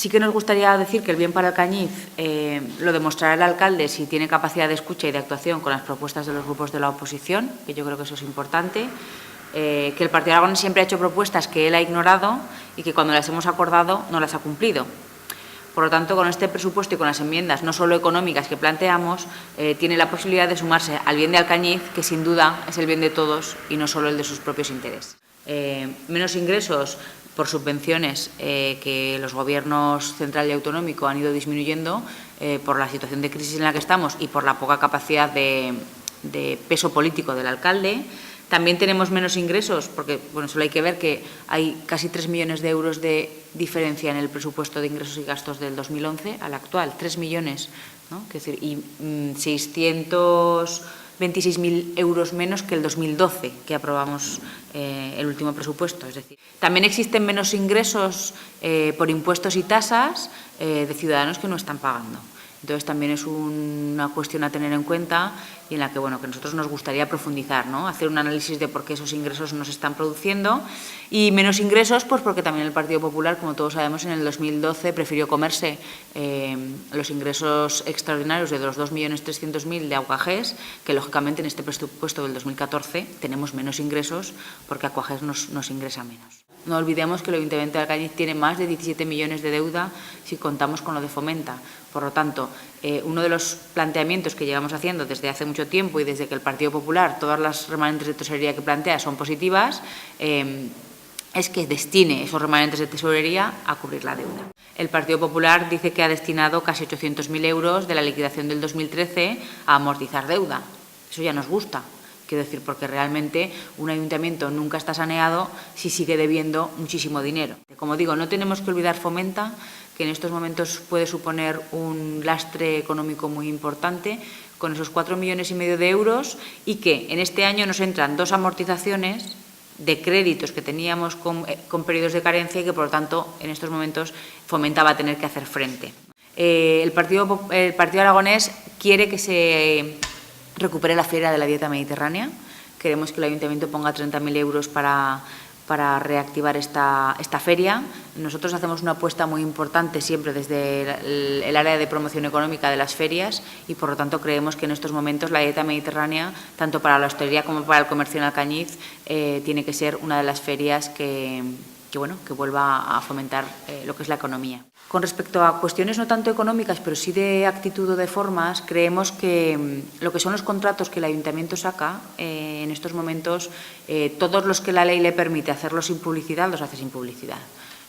Sí que nos gustaría decir que el bien para Alcañiz lo demostrará el alcalde si tiene capacidad de escucha y de actuación con las propuestas de los grupos de la oposición, que yo creo que eso es importante. Que el Partido Aragonés siempre ha hecho propuestas que él ha ignorado y que cuando las hemos acordado no las ha cumplido. Por lo tanto, con este presupuesto y con las enmiendas, no solo económicas que planteamos, tiene la posibilidad de sumarse al bien de Alcañiz, que sin duda es el bien de todos y no solo el de sus propios intereses. Menos ingresos por subvenciones que los gobiernos central y autonómico han ido disminuyendo por la situación de crisis en la que estamos y por la poca capacidad de peso político del alcalde. También tenemos menos ingresos, porque bueno, solo hay que ver que hay casi 3 millones de euros de diferencia en el presupuesto de ingresos y gastos del 2011 al actual, 3 millones, ¿no? Es decir, y 626.000 euros menos que el 2012, que aprobamos el último presupuesto. Es decir, también existen menos ingresos por impuestos y tasas de ciudadanos que no están pagando. Entonces, también es una cuestión a tener en cuenta y en la que, bueno, que nosotros nos gustaría profundizar, ¿no? Hacer un análisis de por qué esos ingresos no se están produciendo y menos ingresos, pues porque también el Partido Popular, como todos sabemos, en el 2012 prefirió comerse los ingresos extraordinarios de los 2.300.000 de Aquagés, que lógicamente en este presupuesto del 2014 tenemos menos ingresos porque Aquagés nos ingresa menos. No olvidemos que el Ayuntamiento de Alcañiz tiene más de 17 millones de deuda si contamos con lo de Fomenta. Por lo tanto, uno de los planteamientos que llevamos haciendo desde hace mucho tiempo y desde que el Partido Popular, todas las remanentes de tesorería que plantea son positivas, es que destine esos remanentes de tesorería a cubrir la deuda. El Partido Popular dice que ha destinado casi 800.000 euros de la liquidación del 2013 a amortizar deuda. Eso ya nos gusta. Quiero decir, porque realmente un ayuntamiento nunca está saneado si sigue debiendo muchísimo dinero. Como digo, no tenemos que olvidar Fomenta, que en estos momentos puede suponer un lastre económico muy importante, con esos 4,5 millones de euros, y que en este año nos entran 2 amortizaciones de créditos que teníamos con periodos de carencia y que, por lo tanto, en estos momentos Fomenta va a tener que hacer frente. El Partido Aragonés quiere que se recupere la Feria de la Dieta Mediterránea. Queremos que el Ayuntamiento ponga 30.000 euros para reactivar esta feria. Nosotros hacemos una apuesta muy importante siempre desde el área de promoción económica de las ferias y, por lo tanto, creemos que en estos momentos la dieta mediterránea, tanto para la hostelería como para el comercio en Alcañiz, tiene que ser una de las ferias que vuelva a fomentar lo que es la economía. Con respecto a cuestiones no tanto económicas, pero sí de actitud o de formas, creemos que lo que son los contratos que el Ayuntamiento saca, en estos momentos, todos los que la ley le permite hacerlos sin publicidad, los hace sin publicidad.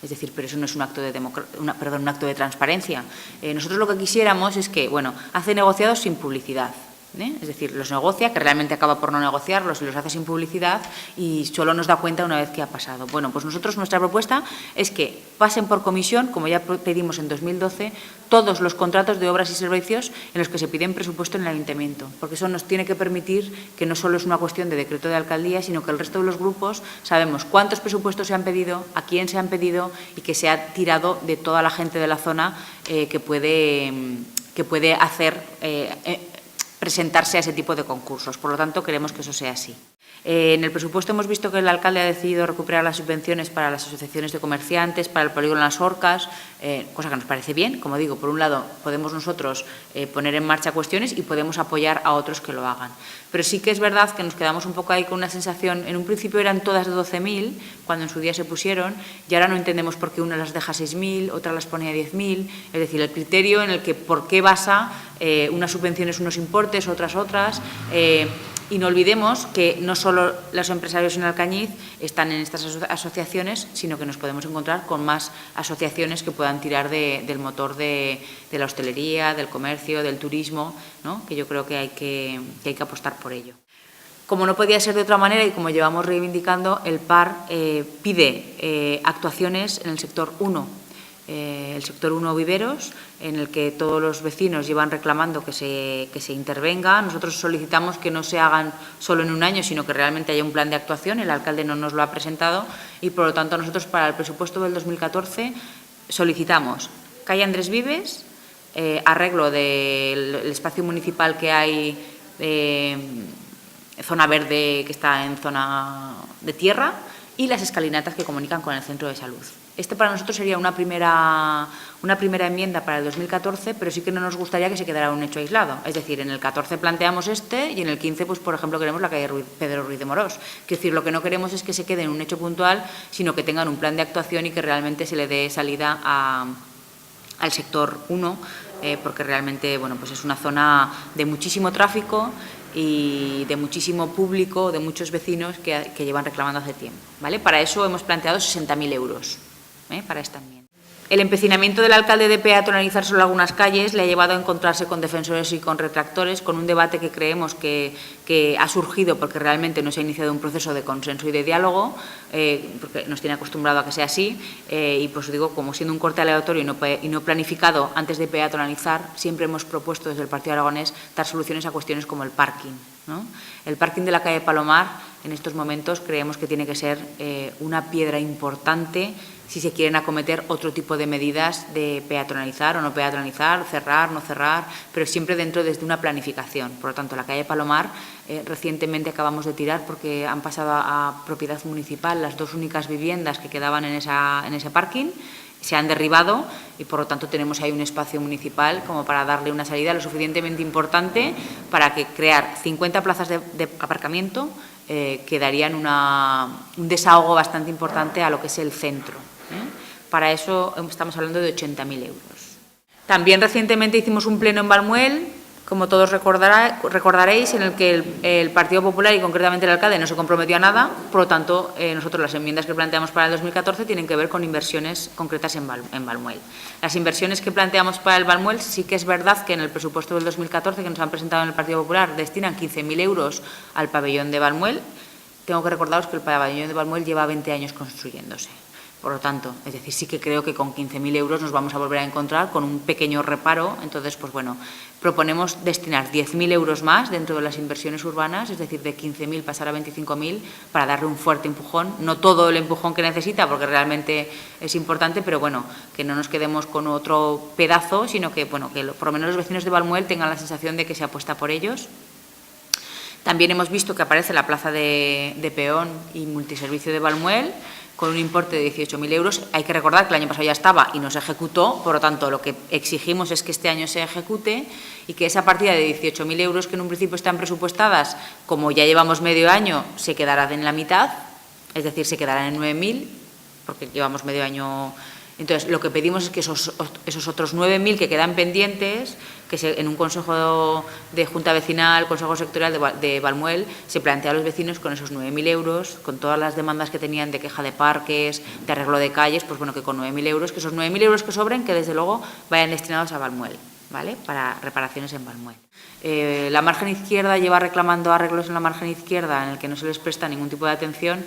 Es decir, pero eso no es un acto de transparencia. Nosotros lo que quisiéramos es que, hace negociados sin publicidad. Es decir, los negocia, que realmente acaba por no negociarlos y los hace sin publicidad y solo nos da cuenta una vez que ha pasado. Bueno, pues nosotros, nuestra propuesta es que pasen por comisión, como ya pedimos en 2012, todos los contratos de obras y servicios en los que se piden presupuesto en el Ayuntamiento, porque eso nos tiene que permitir que no solo es una cuestión de decreto de alcaldía, sino que el resto de los grupos sabemos cuántos presupuestos se han pedido, a quién se han pedido y que se ha tirado de toda la gente de la zona que puede presentarse a ese tipo de concursos. Por lo tanto, queremos que eso sea así. En el presupuesto hemos visto que el alcalde ha decidido recuperar las subvenciones para las asociaciones de comerciantes, para el polígono Las Orcas, cosa que nos parece bien. Como digo, por un lado, podemos nosotros poner en marcha cuestiones y podemos apoyar a otros que lo hagan. Pero sí que es verdad que nos quedamos un poco ahí con una sensación, en un principio eran todas de 12.000, cuando en su día se pusieron, y ahora no entendemos por qué una las deja 6.000, otra las pone a 10.000, es decir, el criterio en el que por qué basa unas subvenciones unos importes, otras, y no olvidemos que no solo los empresarios en Alcañiz están en estas asociaciones, sino que nos podemos encontrar con más asociaciones que puedan tirar del motor de la hostelería, del comercio, del turismo, ¿no? Que yo creo que hay que apostar por ello. Como no podía ser de otra manera y como llevamos reivindicando, el PAR pide actuaciones en el sector 1. El sector 1 viveros, en el que todos los vecinos llevan reclamando que se intervenga. Nosotros solicitamos que no se hagan solo en un año, sino que realmente haya un plan de actuación. El alcalde no nos lo ha presentado y, por lo tanto, nosotros para el presupuesto del 2014 solicitamos calle Andrés Vives, arreglo del espacio municipal que hay, zona verde que está en zona de tierra, y las escalinatas que comunican con el centro de salud. Este para nosotros sería una primera enmienda para el 2014, pero sí que no nos gustaría que se quedara un hecho aislado. Es decir, en el 14 planteamos este y en el 15, pues por ejemplo, queremos la calle Pedro Ruiz de Morós. Es decir, lo que no queremos es que se quede en un hecho puntual, sino que tengan un plan de actuación y que realmente se le dé salida al sector 1, porque realmente bueno, pues es una zona de muchísimo tráfico y de muchísimo público, de muchos vecinos que llevan reclamando hace tiempo, ¿vale? Para eso hemos planteado 60.000 euros, para esta enmienda. El empecinamiento del alcalde de peatonalizar solo algunas calles le ha llevado a encontrarse con defensores y con retractores, con un debate que creemos que ha surgido porque realmente no se ha iniciado un proceso de consenso y de diálogo, porque nos tiene acostumbrado a que sea así, y pues digo, como siendo un corte aleatorio y no planificado antes de peatonalizar, siempre hemos propuesto desde el Partido Aragonés dar soluciones a cuestiones como el parking, ¿no? El parking de la calle Palomar, en estos momentos, creemos que tiene que ser una piedra importante si se quieren acometer otro tipo de medidas de peatonalizar o no peatonalizar, cerrar, no cerrar, pero siempre dentro desde una planificación. Por lo tanto, la calle Palomar recientemente acabamos de tirar porque han pasado a propiedad municipal las 2 únicas viviendas que quedaban en ese parking, se han derribado y por lo tanto tenemos ahí un espacio municipal como para darle una salida lo suficientemente importante para que crear 50 plazas de aparcamiento que darían un desahogo bastante importante a lo que es el centro. Para eso estamos hablando de 80.000 euros. También recientemente hicimos un pleno en Valmuel, como todos recordaréis, en el que el Partido Popular y concretamente el alcalde no se comprometió a nada. Por lo tanto, nosotros las enmiendas que planteamos para el 2014 tienen que ver con inversiones concretas en Valmuel. Las inversiones que planteamos para el Valmuel sí que es verdad que en el presupuesto del 2014 que nos han presentado en el Partido Popular destinan 15.000 euros al pabellón de Valmuel. Tengo que recordaros que el pabellón de Valmuel lleva 20 años construyéndose. Por lo tanto, es decir, sí que creo que con 15.000 euros nos vamos a volver a encontrar con un pequeño reparo. Entonces, pues bueno, proponemos destinar 10.000 euros más dentro de las inversiones urbanas, es decir, de 15.000 pasar a 25.000 para darle un fuerte empujón. No todo el empujón que necesita, porque realmente es importante, pero bueno, que no nos quedemos con otro pedazo, sino que, bueno, que por lo menos los vecinos de Valmuel tengan la sensación de que se apuesta por ellos. También hemos visto que aparece la plaza de peón y multiservicio de Valmuel, con un importe de 18.000 euros. Hay que recordar que el año pasado ya estaba y no se ejecutó, por lo tanto, lo que exigimos es que este año se ejecute y que esa partida de 18.000 euros que en un principio están presupuestadas, como ya llevamos medio año, se quedará en la mitad, es decir, se quedarán en 9.000, porque llevamos medio año. Entonces, lo que pedimos es que esos otros 9.000 que quedan pendientes, que en un consejo de junta vecinal, consejo sectorial de Valmuel, se plantea a los vecinos con esos 9.000 euros, con todas las demandas que tenían de queja de parques, de arreglo de calles, pues bueno, que con 9.000 euros, que esos 9.000 euros que sobren, que desde luego vayan destinados a Valmuel, ¿vale? Para reparaciones en Valmuel. La margen izquierda lleva reclamando arreglos en la margen izquierda en el que no se les presta ningún tipo de atención.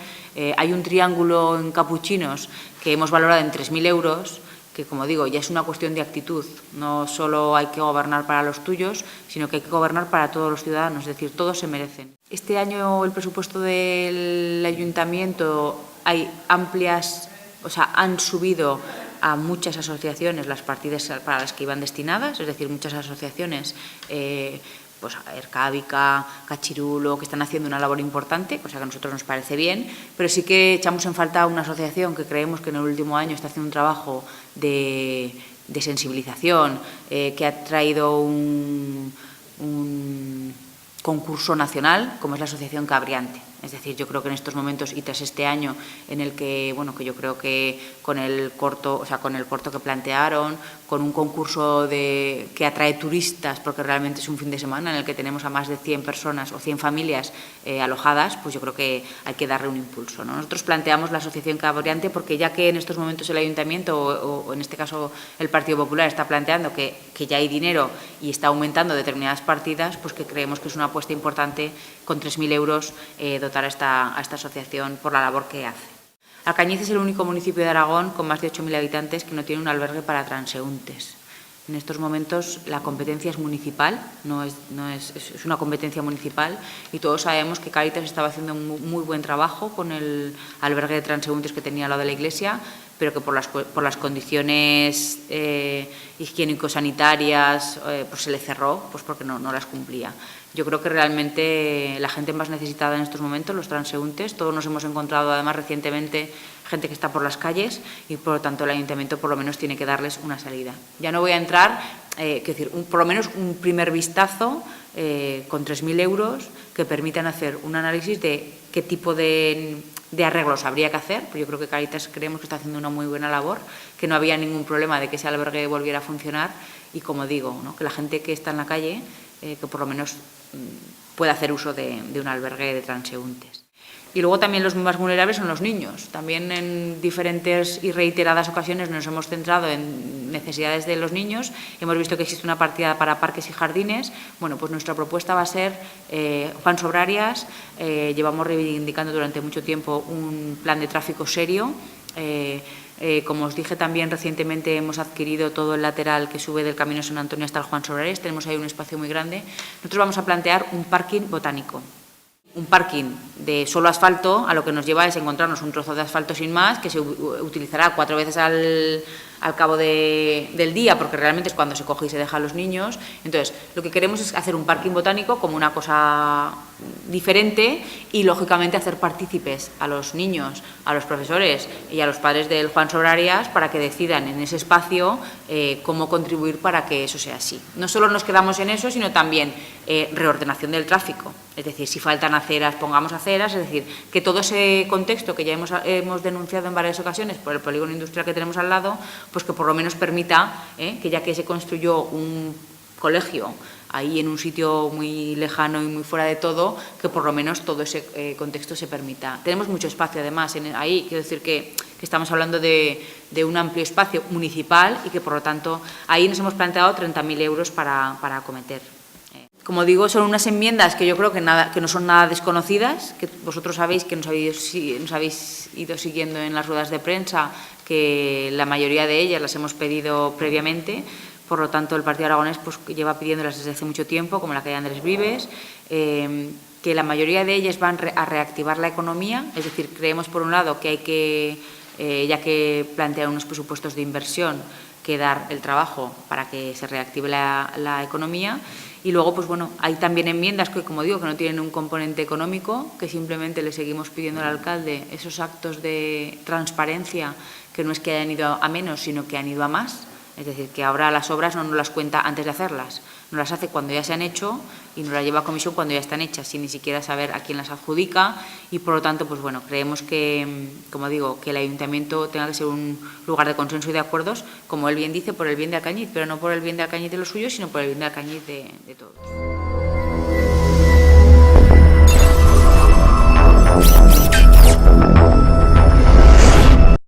Hay un triángulo en Capuchinos que hemos valorado en 3.000 euros, que como digo, ya es una cuestión de actitud. No solo hay que gobernar para los tuyos, sino que hay que gobernar para todos los ciudadanos, es decir, todos se merecen. Este año el presupuesto del ayuntamiento hay amplias, o sea, han subido a muchas asociaciones las partidas para las que iban destinadas, es decir, muchas asociaciones, pues Ercábica, Cachirulo, que están haciendo una labor importante, cosa que a nosotros nos parece bien, pero sí que echamos en falta una asociación que creemos que en el último año está haciendo un trabajo de sensibilización, que ha traído un concurso nacional, como es la Asociación Cabriante. Es decir, yo creo que en estos momentos y tras este año en el que, bueno, que yo creo que con el corto que plantearon, con un concurso que atrae turistas, porque realmente es un fin de semana en el que tenemos a más de 100 personas o 100 familias alojadas, pues yo creo que hay que darle un impulso, ¿no? Nosotros planteamos la Asociación Cabriante porque ya que en estos momentos el Ayuntamiento o en este caso el Partido Popular está planteando que ya hay dinero y está aumentando determinadas partidas, pues que creemos que es una apuesta importante con 3.000 euros dotar a esta asociación por la labor que hace. Alcañiz es el único municipio de Aragón con más de 8.000 habitantes que no tiene un albergue para transeúntes. En estos momentos la competencia es municipal, es una competencia municipal y todos sabemos que Cáritas estaba haciendo un muy buen trabajo con el albergue de transeúntes que tenía al lado de la iglesia, pero que por las condiciones higiénico-sanitarias pues se le cerró, pues porque no las cumplía. Yo creo que realmente la gente más necesitada en estos momentos, los transeúntes, todos nos hemos encontrado además recientemente gente que está por las calles y por lo tanto el Ayuntamiento por lo menos tiene que darles una salida. Ya no voy a entrar, por lo menos un primer vistazo con 3.000 euros que permitan hacer un análisis de qué tipo de arreglos habría que hacer, porque yo creo que Cáritas creemos que está haciendo una muy buena labor, que no había ningún problema de que ese albergue volviera a funcionar y, como digo, ¿no?, que la gente que está en la calle que por lo menos pueda hacer uso de un albergue de transeúntes. Y luego también los más vulnerables son los niños. También en diferentes y reiteradas ocasiones nos hemos centrado en necesidades de los niños. Hemos visto que existe una partida para parques y jardines. Bueno, pues nuestra propuesta va a ser Juan Sobrarias. Llevamos reivindicando durante mucho tiempo un plan de tráfico serio. Como os dije también, recientemente hemos adquirido todo el lateral que sube del Camino San Antonio hasta el Juan Sobrarias. Tenemos ahí un espacio muy grande. Nosotros vamos a plantear un parking botánico. Un parking de solo asfalto, a lo que nos lleva es encontrarnos un trozo de asfalto sin más, que se utilizará 4 veces al cabo del día, porque realmente es cuando se coge y se deja a los niños. Entonces, lo que queremos es hacer un parking botánico como una cosa diferente y, lógicamente, hacer partícipes a los niños, a los profesores y a los padres del Juan Sobrarias para que decidan en ese espacio cómo contribuir para que eso sea así. No solo nos quedamos en eso, sino también reordenación del tráfico. Es decir, si faltan aceras, pongamos aceras, es decir, que todo ese contexto que ya hemos denunciado en varias ocasiones por el polígono industrial que tenemos al lado, pues que por lo menos permita que, ya que se construyó un colegio ahí en un sitio muy lejano y muy fuera de todo, que por lo menos todo ese contexto se permita. Tenemos mucho espacio además ahí, quiero decir que estamos hablando de un amplio espacio municipal y que por lo tanto ahí nos hemos planteado 30.000 euros para acometer. Como digo, son unas enmiendas que yo creo que no son nada desconocidas, que vosotros sabéis, que nos habéis ido siguiendo en las ruedas de prensa, que la mayoría de ellas las hemos pedido previamente. Por lo tanto, el Partido Aragonés pues lleva pidiéndolas desde hace mucho tiempo, como la calle Andrés Vives, que la mayoría de ellas van a reactivar la economía. Es decir, creemos por un lado que hay que, ya que plantear unos presupuestos de inversión, que dar el trabajo para que se reactive la economía. Y luego, pues bueno, hay también enmiendas que, como digo, que no tienen un componente económico, que simplemente le seguimos pidiendo al alcalde esos actos de transparencia que no es que hayan ido a menos, sino que han ido a más. Es decir, que ahora las obras no nos las cuenta antes de hacerlas, nos las hace cuando ya se han hecho y nos las lleva a comisión cuando ya están hechas, sin ni siquiera saber a quién las adjudica. Y por lo tanto, pues bueno, creemos que, como digo, que el Ayuntamiento tenga que ser un lugar de consenso y de acuerdos, como él bien dice, por el bien de Alcañiz, pero no por el bien de Alcañiz de los suyos, sino por el bien de Alcañiz de todos.